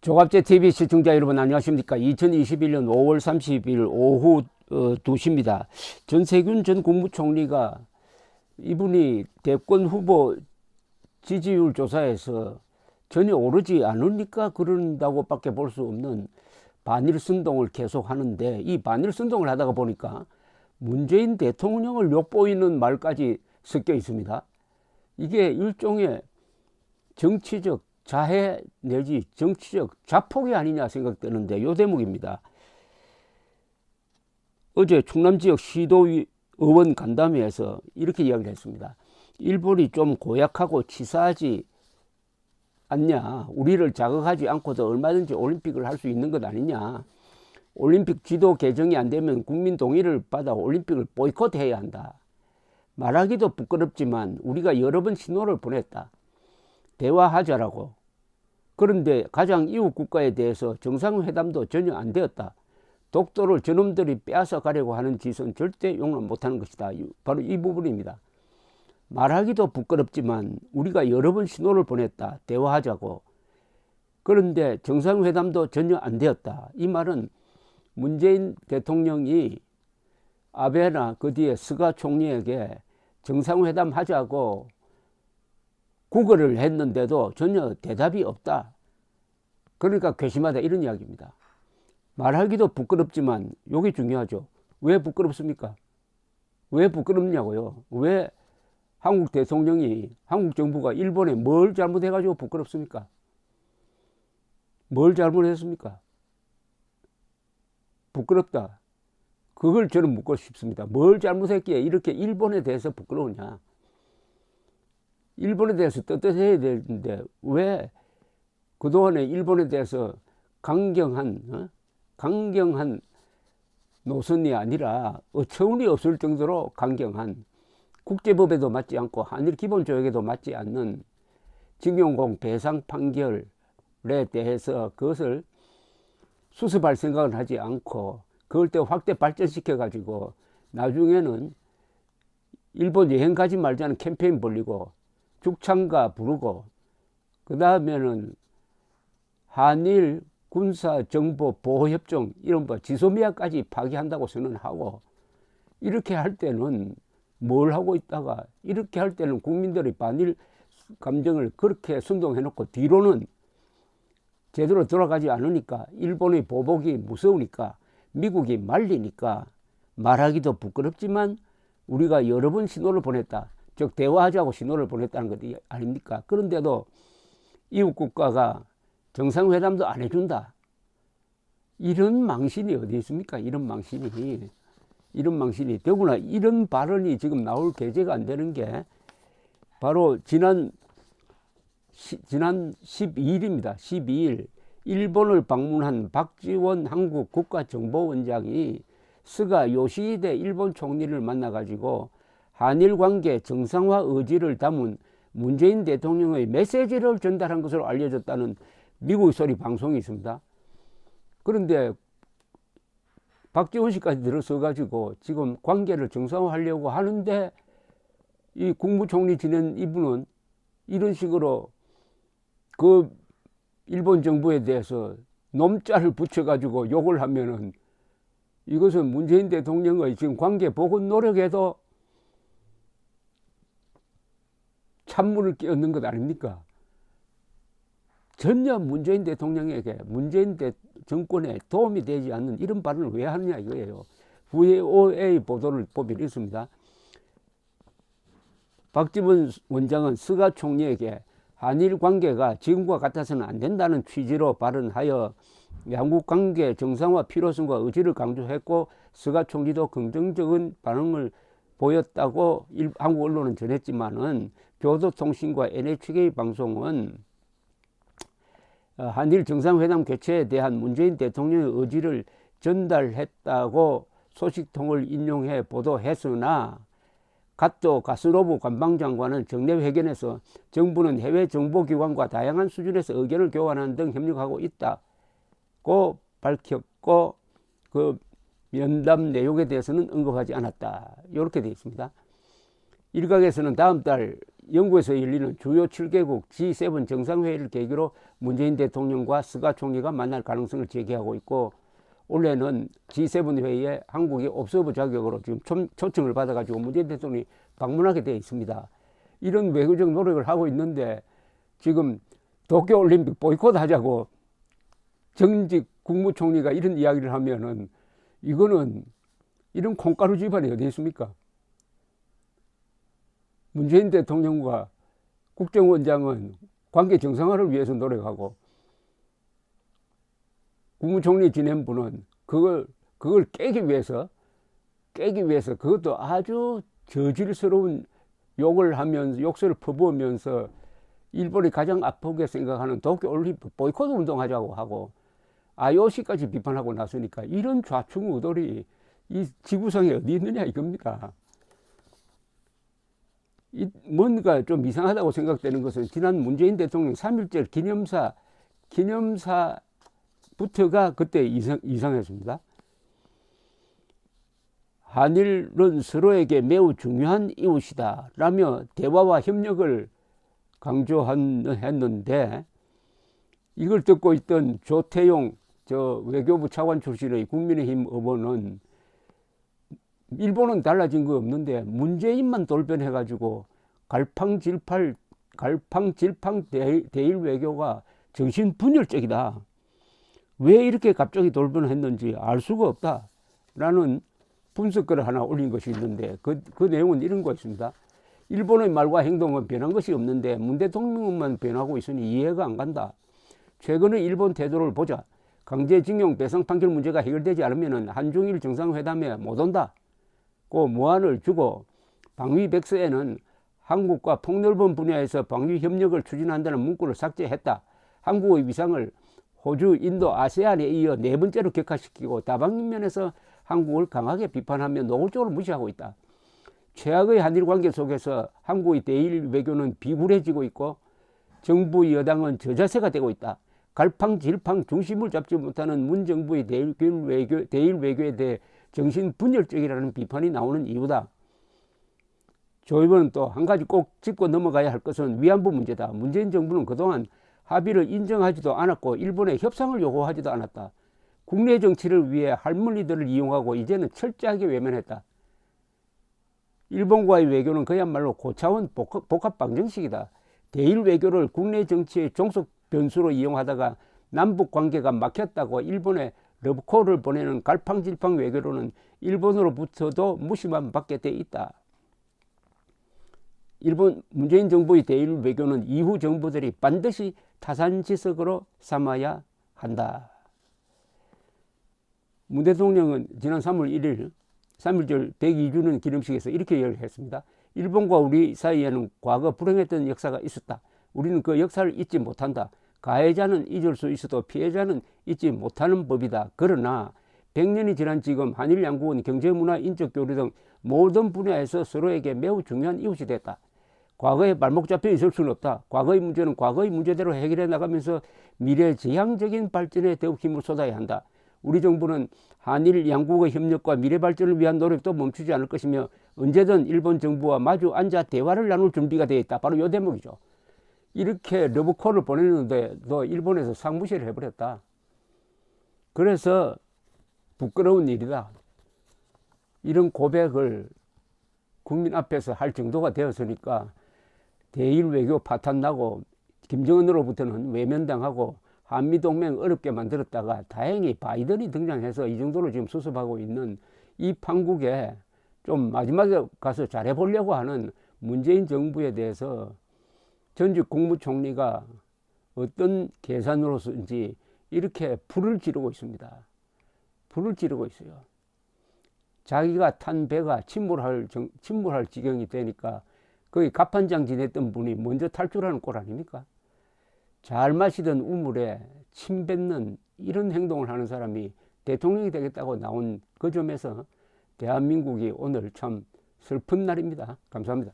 조갑제 TV 시청자 여러분 안녕하십니까. 2021년 5월 30일 오후 2시입니다. 전세균 전 국무총리가 이분이 대권 후보 지지율 조사에서 전혀 오르지 않으니까 그런다고 밖에 볼 수 없는 반일선동을 계속 하는데, 이 반일선동을 하다가 보니까 문재인 대통령을 욕보이는 말까지 섞여 있습니다. 이게 일종의 정치적 자해 내지 정치적 자폭이 아니냐 생각되는데, 요 대목입니다. 어제 충남지역 시도의 의원 간담회에서 이렇게 이야기를 했습니다. 일본이 좀 고약하고 치사하지 않냐, 우리를 자극하지 않고도 얼마든지 올림픽을 할 수 있는 것 아니냐, 올림픽 지도 개정이 안 되면 국민 동의를 받아 올림픽을 보이콧해야 한다. 말하기도 부끄럽지만 우리가 여러 번 신호를 보냈다. 대화하자라고. 그런데 가장 이웃 국가에 대해서 정상회담도 전혀 안 되었다. 독도를 저놈들이 빼앗아 가려고 하는 짓은 절대 용납 못하는 것이다. 바로 이 부분입니다. 말하기도 부끄럽지만 우리가 여러 번 신호를 보냈다. 대화하자고. 그런데 정상회담도 전혀 안 되었다. 이 말은 문재인 대통령이 아베나 그 뒤에 스가 총리에게 정상회담 하자고 구걸을 했는데도 전혀 대답이 없다. 그러니까 괘씸하다, 이런 이야기입니다. 말하기도 부끄럽지만 여기 중요하죠. 왜 부끄럽습니까? 왜 부끄럽냐고요. 왜 한국 대통령이, 한국 정부가 일본에 뭘 잘못해가지고 부끄럽습니까? 뭘 잘못했습니까? 부끄럽다. 그걸 저는 묻고 싶습니다. 뭘 잘못했기에 이렇게 일본에 대해서 부끄러우냐. 일본에 대해서 떳떳해야 되는데 왜 그동안에 일본에 대해서 강경한 노선이 아니라 어처구니 없을 정도로 강경한, 국제법에도 맞지 않고 한일 기본조약에도 맞지 않는 징용공 배상 판결에 대해서 그것을 수습할 생각을 하지 않고 그걸 또 확대 발전시켜 가지고 나중에는 일본 여행 가지 말자는 캠페인 벌리고 죽창가 부르고, 그 다음에는 한일 군사정보보호협정 이른바 지소미아까지 파기한다고 선언하고, 이렇게 할 때는 뭘 하고 있다가, 이렇게 할 때는 국민들의 반일 감정을 그렇게 선동해놓고 뒤로는 제대로 돌아가지 않으니까, 일본의 보복이 무서우니까, 미국이 말리니까 말하기도 부끄럽지만 우리가 여러 번 신호를 보냈다. 즉 대화하자고 신호를 보냈다는 것 아닙니까? 그런데도 이웃 국가가 정상회담도 안 해준다. 이런 망신이 어디 있습니까? 이런 망신이. 더구나 이런 발언이 지금 나올 계제가 안 되는 게 바로 지난 12일입니다. 12일 일본을 방문한 박지원 한국 국가정보원장이 스가 요시히데 일본 총리를 만나가지고 한일 관계 정상화 의지를 담은 문재인 대통령의 메시지를 전달한 것으로 알려졌다는 미국 소리 방송이 있습니다. 그런데 박지원 씨까지 들어서 가지고 지금 관계를 정상화하려고 하는데, 이 국무총리 지낸 이분은 이런 식으로 그 일본 정부에 대해서 놈자를 붙여가지고 욕을 하면은, 이것은 문재인 대통령의 지금 관계 복원 노력에도 찬물을 끼얹는 것 아닙니까? 전혀 문재인 대통령에게, 문재인 정권에 도움이 되지 않는 이런 발언을 왜 하느냐 이거예요. VOA 보도를 보면 있습니다. 박지원 원장은 스가 총리에게 한일 관계가 지금과 같아서는 안 된다는 취지로 발언하여 양국 관계 정상화 필요성과 의지를 강조했고, 스가 총리도 긍정적인 반응을 보였다고 한국 언론은 전했지만은, 교도통신과 NHK 방송은 한일 정상회담 개최에 대한 문재인 대통령의 의지를 전달했다고 소식통을 인용해 보도했으나, 갓도 가스로브 관방장관은 정례 회견에서 정부는 해외 정보기관과 다양한 수준에서 의견을 교환하는 등 협력하고 있다고 밝혔고, 그 면담 내용에 대해서는 언급하지 않았다. 이렇게 되어 있습니다. 일각에서는 다음 달 영국에서 열리는 주요 7개국 G7 정상회의를 계기로 문재인 대통령과 스가 총리가 만날 가능성을 제기하고 있고, 올해는 G7 회의에 한국이 옵서버 자격으로 지금 초청을 받아가지고 문재인 대통령이 방문하게 되어 있습니다. 이런 외교적 노력을 하고 있는데 지금 도쿄올림픽 보이콧 하자고 정직 국무총리가 이런 이야기를 하면은 이거는 이런 콩가루 집안이 어디 있습니까? 문재인 대통령과 국정원장은 관계 정상화를 위해서 노력하고, 국무총리 지낸 분은 그걸 깨기 위해서 그것도 아주 저질스러운 욕을 하면서, 욕설을 퍼부으면서 일본이 가장 아프게 생각하는 도쿄올림픽 보이콧 운동하자고 하고 IOC까지 비판하고 나서니까 이런 좌충우돌이 이 지구상에 어디 있느냐 이겁니다. 뭔가 좀 이상하다고 생각되는 것은 지난 문재인 대통령 3.1절 기념사부터가 그때 이상했습니다. 한일은 서로에게 매우 중요한 이웃이다 라며 대화와 협력을 강조했는데, 이걸 듣고 있던 조태용 외교부 차관 출신의 국민의힘 의원은 일본은 달라진 거 없는데 문재인만 돌변해가지고 갈팡질팡 대일 외교가 정신분열적이다. 왜 이렇게 갑자기 돌변했는지 알 수가 없다라는 분석글을 하나 올린 것이 있는데 그 내용은 이런 거 있습니다. 일본의 말과 행동은 변한 것이 없는데 문 대통령만 변하고 있으니 이해가 안 간다. 최근의 일본 태도를 보자. 강제징용 배상 판결 문제가 해결되지 않으면 한중일 정상회담에 못 온다. 고 무안을 주고 방위백서에는 한국과 폭넓은 분야에서 방위 협력을 추진한다는 문구를 삭제했다. 한국의 위상을 호주, 인도, 아세안에 이어 네 번째로 격화시키고 다방면에서 한국을 강하게 비판하며 노골적으로 무시하고 있다. 최악의 한일 관계 속에서 한국의 대일 외교는 비굴해지고 있고 정부 여당은 저자세가 되고 있다. 갈팡질팡 중심을 잡지 못하는 문 정부의 대일 외교에 대해 정신분열적이라는 비판이 나오는 이유다. 조 의원은 또 한 가지 꼭 짚고 넘어가야 할 것은 위안부 문제다. 문재인 정부는 그동안 합의를 인정하지도 않았고 일본의 협상을 요구하지도 않았다. 국내 정치를 위해 할머니들을 이용하고 이제는 철저하게 외면했다. 일본과의 외교는 그야말로 고차원 복합 방정식이다. 대일 외교를 국내 정치의 종속 변수로 이용하다가 남북 관계가 막혔다고 일본에 러브콜을 보내는 갈팡질팡 외교로는 일본으로부터도 무시만 받게 돼 있다. 일본 문재인 정부의 대일 외교는 이후 정부들이 반드시 타산지석으로 삼아야 한다. 문 대통령은 지난 3월 1일 3.1절 102주년 기념식에서 이렇게 이야기했습니다. 일본과 우리 사이에는 과거 불행했던 역사가 있었다. 우리는 그 역사를 잊지 못한다. 가해자는 잊을 수 있어도 피해자는 잊지 못하는 법이다. 그러나 100년이 지난 지금 한일 양국은 경제, 문화, 인적 교류 등 모든 분야에서 서로에게 매우 중요한 이웃이 됐다. 과거에 발목 잡혀 있을 수는 없다. 과거의 문제는 과거의 문제대로 해결해 나가면서 미래지향적인 발전에 더욱 힘을 쏟아야 한다. 우리 정부는 한일 양국의 협력과 미래 발전을 위한 노력도 멈추지 않을 것이며 언제든 일본 정부와 마주 앉아 대화를 나눌 준비가 되어 있다. 바로 이 대목이죠. 이렇게 러브콜을 보냈는데도 일본에서 상무시를 해버렸다. 그래서 부끄러운 일이다. 이런 고백을 국민 앞에서 할 정도가 되었으니까 대일 외교 파탄나고 김정은으로부터는 외면당하고 한미동맹 어렵게 만들었다가 다행히 바이든이 등장해서 이 정도로 지금 수습하고 있는 이 판국에 좀 마지막에 가서 잘해보려고 하는 문재인 정부에 대해서 전직 국무총리가 어떤 계산으로서인지 이렇게 불을 지르고 있습니다. 불을 지르고 있어요. 자기가 탄 배가 침몰할 지경이 되니까 거기 갑판장 지냈던 분이 먼저 탈출하는 꼴 아닙니까? 잘 마시던 우물에 침 뱉는 이런 행동을 하는 사람이 대통령이 되겠다고 나온 그 점에서 대한민국이 오늘 참 슬픈 날입니다. 감사합니다.